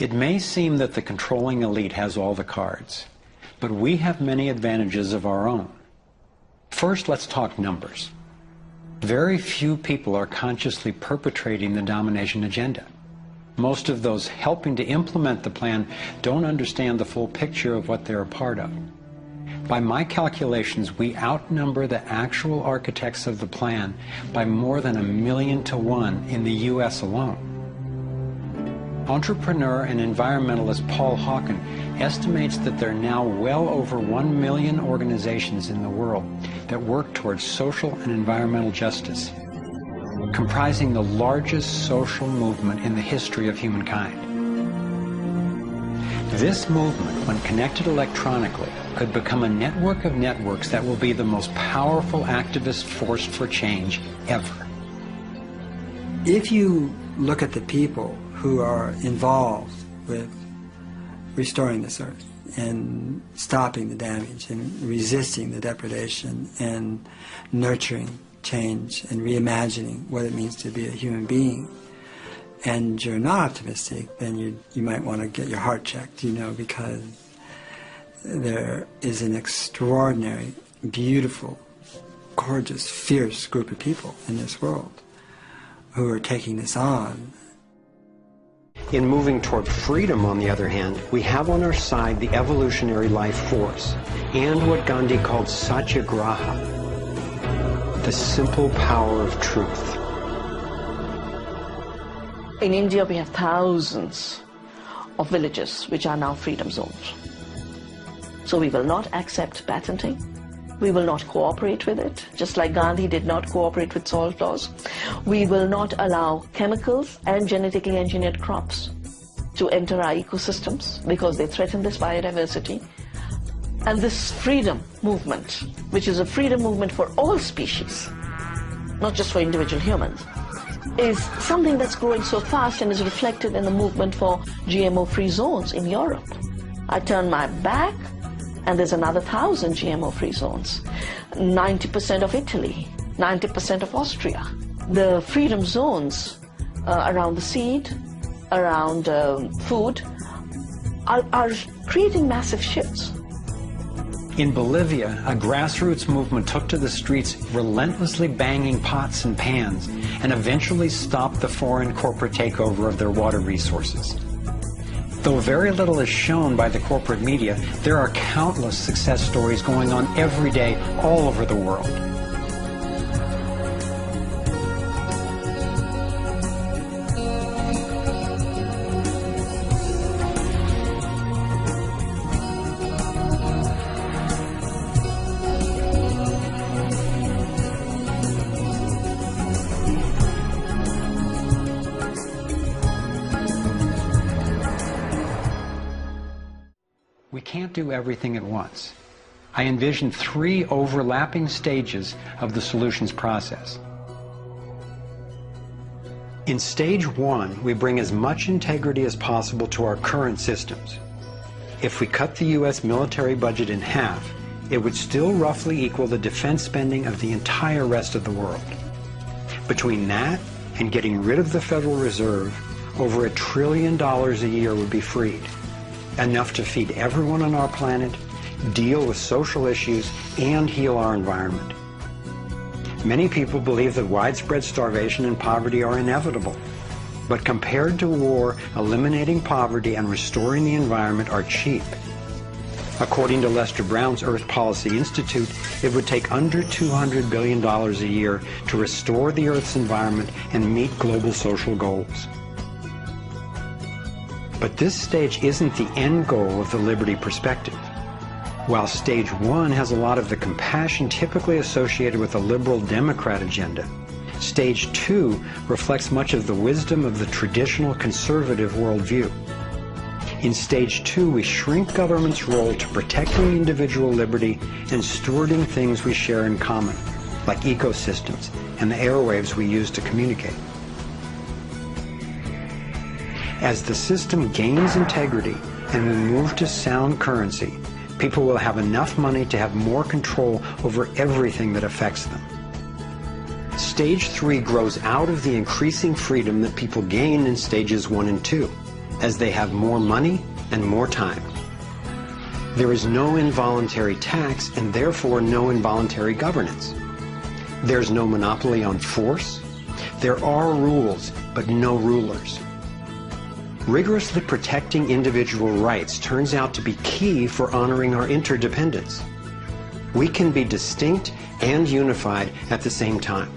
It may seem that the controlling elite has all the cards, but we have many advantages of our own. First, let's talk numbers. Very few people are consciously perpetrating the domination agenda. Most of those helping to implement the plan don't understand the full picture of what they're a part of. By my calculations, we outnumber the actual architects of the plan by more than 1,000,000 to 1 in the US alone. Entrepreneur and environmentalist Paul Hawken estimates that there are now well over 1 million organizations in the world that work towards social and environmental justice, comprising the largest social movement in the history of humankind. This movement, when connected electronically, could become a network of networks that will be the most powerful activist force for change ever. If you look at the people who are involved with restoring this earth and stopping the damage and resisting the depredation and nurturing change and reimagining what it means to be a human being, and you're not optimistic, then you might want to get your heart checked, because there is an extraordinary, beautiful, gorgeous, fierce group of people in this world who are taking this on. In moving toward freedom, on the other hand, we have on our side the evolutionary life force and what Gandhi called satyagraha, the simple power of truth. In India, we have thousands of villages which are now freedom zones. So we will not accept patenting. We will not cooperate with it, just like Gandhi did not cooperate with salt laws. We will not allow chemicals and genetically engineered crops to enter our ecosystems because they threaten this biodiversity. And this freedom movement, which is a freedom movement for all species, not just for individual humans, is something that's growing so fast and is reflected in the movement for GMO-free zones in Europe. I turn my back and there's another 1,000 GMO-free zones. 90% of Italy, 90% of Austria. The freedom zones around the seed, around food, are creating massive shifts. In Bolivia, a grassroots movement took to the streets, relentlessly banging pots and pans, and eventually stopped the foreign corporate takeover of their water resources. Though very little is shown by the corporate media, there are countless success stories going on every day all over the world. We can't do everything at once. I envision 3 overlapping stages of the solutions process. In stage 1, we bring as much integrity as possible to our current systems. If we cut the US military budget in half, it would still roughly equal the defense spending of the entire rest of the world. Between that and getting rid of the Federal Reserve, over $1 trillion a year would be freed. Enough to feed everyone on our planet, deal with social issues, and heal our environment. Many people believe that widespread starvation and poverty are inevitable, but compared to war, eliminating poverty and restoring the environment are cheap. According to Lester Brown's Earth Policy Institute, it would take under $200 billion a year to restore the Earth's environment and meet global social goals. But this stage isn't the end goal of the liberty perspective. While stage 1 has a lot of the compassion typically associated with a liberal Democrat agenda, stage 2 reflects much of the wisdom of the traditional conservative worldview. In stage 2, we shrink government's role to protecting individual liberty and stewarding things we share in common, like ecosystems and the airwaves we use to communicate. As the system gains integrity and we move to sound currency, people will have enough money to have more control over everything that affects them. Stage 3 grows out of the increasing freedom that people gain in stages 1 and 2. as they have more money and more time. There is no involuntary tax and therefore no involuntary governance. There's no monopoly on force. There are rules, but no rulers. Rigorously protecting individual rights turns out to be key for honoring our interdependence. We can be distinct and unified at the same time.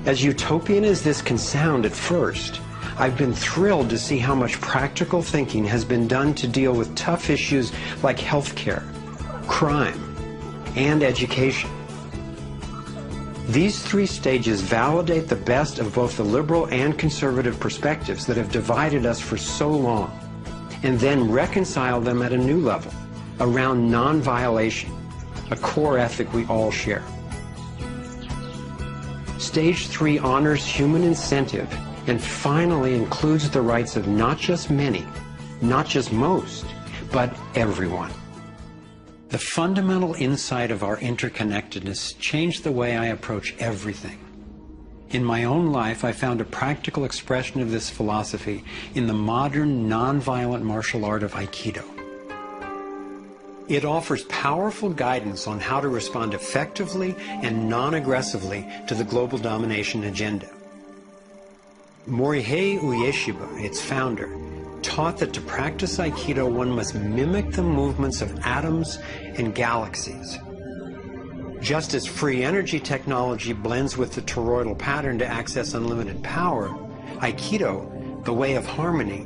As utopian as this can sound at first, I've been thrilled to see how much practical thinking has been done to deal with tough issues like healthcare, crime, and education. These three stages validate the best of both the liberal and conservative perspectives that have divided us for so long, and then reconcile them at a new level, around non-violation, a core ethic we all share. Stage 3 honors human incentive and finally includes the rights of not just many, not just most, but everyone. The fundamental insight of our interconnectedness changed the way I approach everything. In my own life, I found a practical expression of this philosophy in the modern, nonviolent martial art of Aikido. It offers powerful guidance on how to respond effectively and non-aggressively to the global domination agenda. Morihei Ueshiba, its founder, taught that to practice Aikido one must mimic the movements of atoms and galaxies. Just as free energy technology blends with the toroidal pattern to access unlimited power, Aikido, the way of harmony,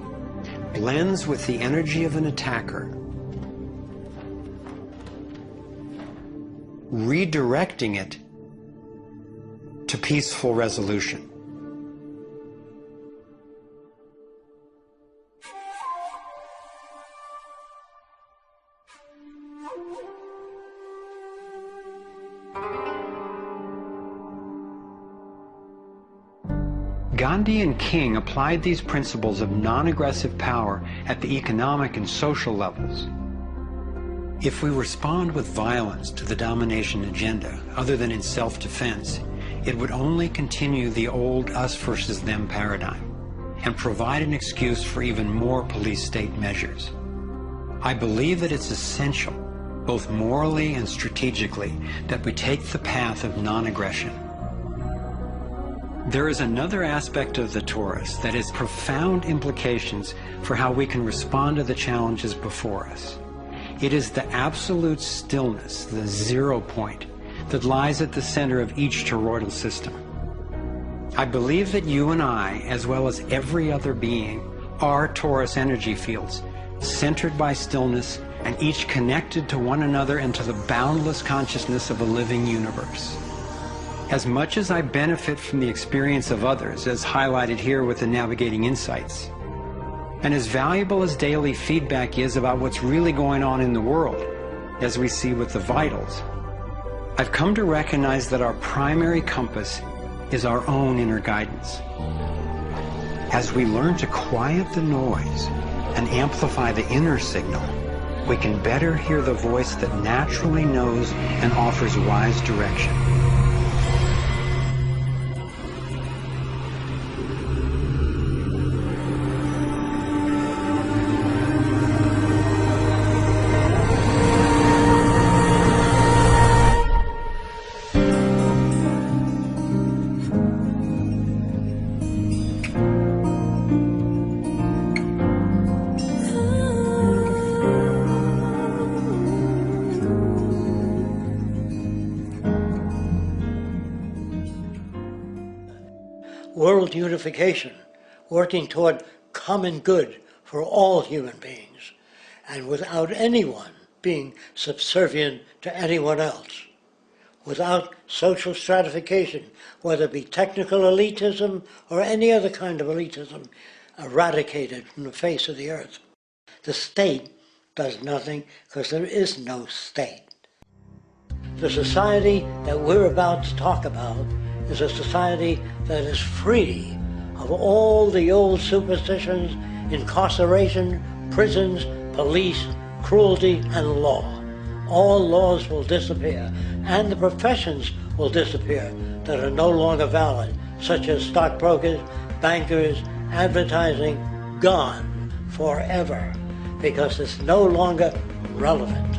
blends with the energy of an attacker, redirecting it to peaceful resolution. Gandhi and King applied these principles of non-aggressive power at the economic and social levels. If we respond with violence to the domination agenda, other than in self-defense, it would only continue the old us versus them paradigm and provide an excuse for even more police state measures. I believe that it's essential, both morally and strategically, that we take the path of non-aggression. There is another aspect of the torus that has profound implications for how we can respond to the challenges before us. It is the absolute stillness, the 0 point, that lies at the center of each toroidal system. I believe that you and I, as well as every other being, are torus energy fields, centered by stillness and each connected to one another and to the boundless consciousness of a living universe. As much as I benefit from the experience of others, as highlighted here with the Navigating Insights, and as valuable as daily feedback is about what's really going on in the world, as we see with the vitals, I've come to recognize that our primary compass is our own inner guidance. As we learn to quiet the noise and amplify the inner signal, we can better hear the voice that naturally knows and offers wise direction. World unification, working toward common good for all human beings, and without anyone being subservient to anyone else, without social stratification, whether it be technical elitism or any other kind of elitism, eradicated from the face of the earth. The state does nothing because there is no state. The society that we're about to talk about is a society that is free of all the old superstitions, incarceration, prisons, police, cruelty, and law. All laws will disappear, and the professions will disappear that are no longer valid, such as stockbrokers, bankers, advertising, gone forever because it's no longer relevant.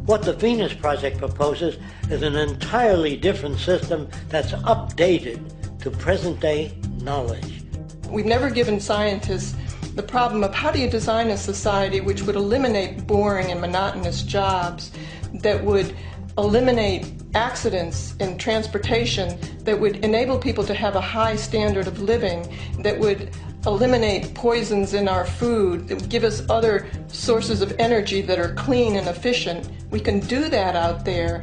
What the Venus Project proposes is an entirely different system that's updated to present-day knowledge. We've never given scientists the problem of how do you design a society which would eliminate boring and monotonous jobs, that would eliminate accidents in transportation, that would enable people to have a high standard of living, that would eliminate poisons in our food, that would give us other sources of energy that are clean and efficient. We can do that out there.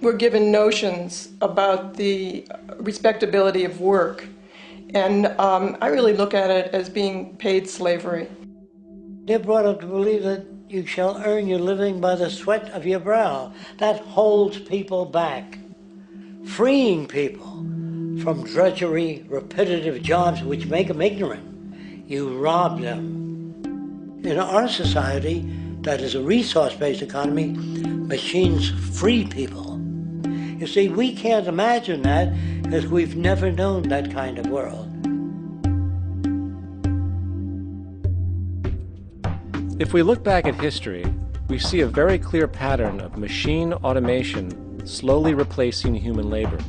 We're given notions about the respectability of work, and I really look at it as being paid slavery. They're brought up to believe that you shall earn your living by the sweat of your brow. That holds people back. Freeing people from drudgery, repetitive jobs which make them ignorant. You rob them. In our society, that is a resource-based economy, machines free people. You see, we can't imagine that because we've never known that kind of world. If we look back at history, we see a very clear pattern of machine automation slowly replacing human labor.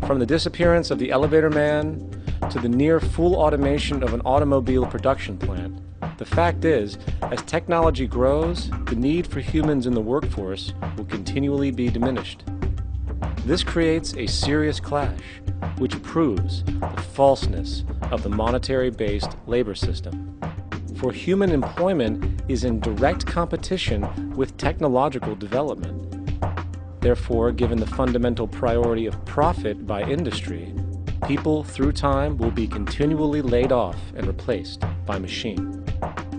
From the disappearance of the elevator man to the near full automation of an automobile production plant, the fact is, as technology grows, the need for humans in the workforce will continually be diminished. This creates a serious clash, which proves the falseness of the monetary-based labor system. For human employment is in direct competition with technological development. Therefore, given the fundamental priority of profit by industry, people through time will be continually laid off and replaced by machine.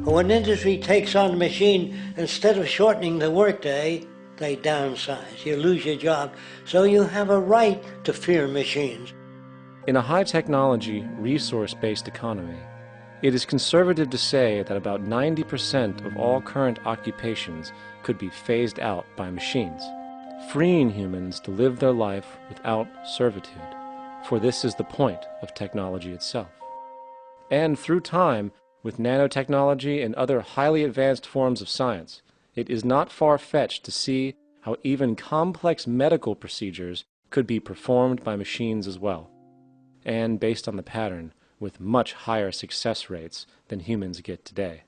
When industry takes on a machine, instead of shortening the workday, they downsize. You lose your job, so you have a right to fear machines. In a high-technology, resource-based economy, it is conservative to say that about 90% of all current occupations could be phased out by machines, freeing humans to live their life without servitude, for this is the point of technology itself. And through time, with nanotechnology and other highly advanced forms of science, it is not far-fetched to see how even complex medical procedures could be performed by machines as well, and based on the pattern, with much higher success rates than humans get today.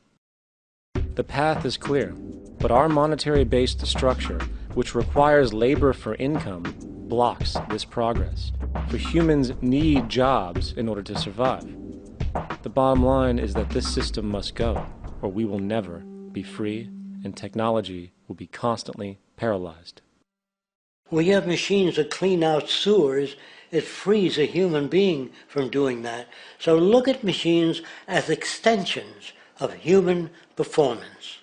The path is clear, but our monetary-based structure, which requires labor for income, blocks this progress, for humans need jobs in order to survive. The bottom line is that this system must go, or we will never be free, and technology will be constantly paralyzed. When you have machines that clean out sewers, it frees a human being from doing that. So look at machines as extensions of human performance.